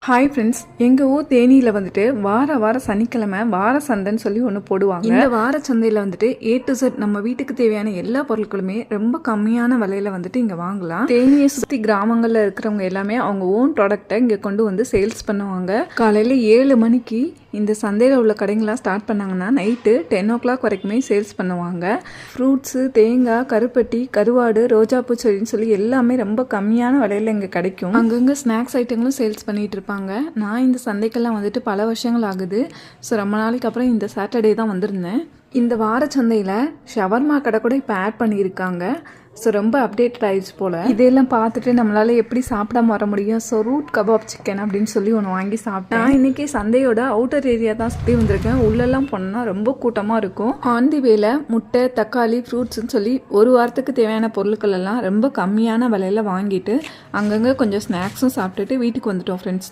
Hi friends, எங்கள் ஊர் தேனியில் வந்துட்டு வார சனிக்கிழமை வார சந்தைன்னு சொல்லி ஒன்று போடுவாங்க. இந்த வார சந்தையில் வந்துட்டு A to Z நம்ம வீட்டுக்கு தேவையான எல்லா பொருட்களுமே ரொம்ப கம்மியான விலையில வந்துட்டு இங்கே வாங்கலாம். தேனியை சுற்றி கிராமங்களில் இருக்கிறவங்க எல்லாமே அவங்க ஓன் ப்ராடக்டை இங்கே கொண்டு வந்து சேல்ஸ் பண்ணுவாங்க. காலையில் 7 மணிக்கு இந்த சந்தையில் உள்ள கடைங்களாம் ஸ்டார்ட் பண்ணாங்கன்னா நைட்டு 10 o'clock வரைக்குமே சேல்ஸ் பண்ணுவாங்க. ஃப்ரூட்ஸு, தேங்காய், கருப்பட்டி, கருவாடு, ரோஜாப்பூ செடின்னு சொல்லி எல்லாமே ரொம்ப கம்மியான விலையில இங்கே கிடைக்கும். அங்கங்கே ஸ்நாக்ஸ் ஐட்டங்களும் சேல்ஸ் பண்ணிட்டு இருப்பாங்க. நான் இந்த சந்தைக்கெல்லாம் வந்துட்டு பல வருஷங்கள் ஆகுது. ஸோ ரொம்ப நாளைக்கு அப்புறம் இந்த சாட்டர்டே தான் வந்திருந்தேன். இந்த வார சந்தையில் ஷவர்மா கடை கூட இப்போ ஆட் பண்ணியிருக்காங்க. ஸோ ரொம்ப அப்டேட்டட் ஆயிடுச்சு போல். இதெல்லாம் பார்த்துட்டு நம்மளால எப்படி சாப்பிடாம வர முடியும். ஸோ ரூட் கபாப் சிக்கன் அப்படின்னு சொல்லி ஒன்று வாங்கி சாப்பிட்டேன். நான் இன்னைக்கு சந்தையோட அவுட்டர் ஏரியா தான் சுற்றி வந்திருக்கேன். உள்ளெல்லாம் போனால் ரொம்ப கூட்டமாக இருக்கும். ஆன் தி வேல முட்டை, தக்காளி, ஃப்ரூட்ஸ்ன்னு சொல்லி ஒரு வாரத்துக்கு தேவையான பொருட்கள் எல்லாம் ரொம்ப கம்மியான விலையில வாங்கிட்டு அங்கங்கே கொஞ்சம் ஸ்நாக்ஸும் சாப்பிட்டுட்டு வீட்டுக்கு வந்துட்டோம் ஃப்ரெண்ட்ஸ்.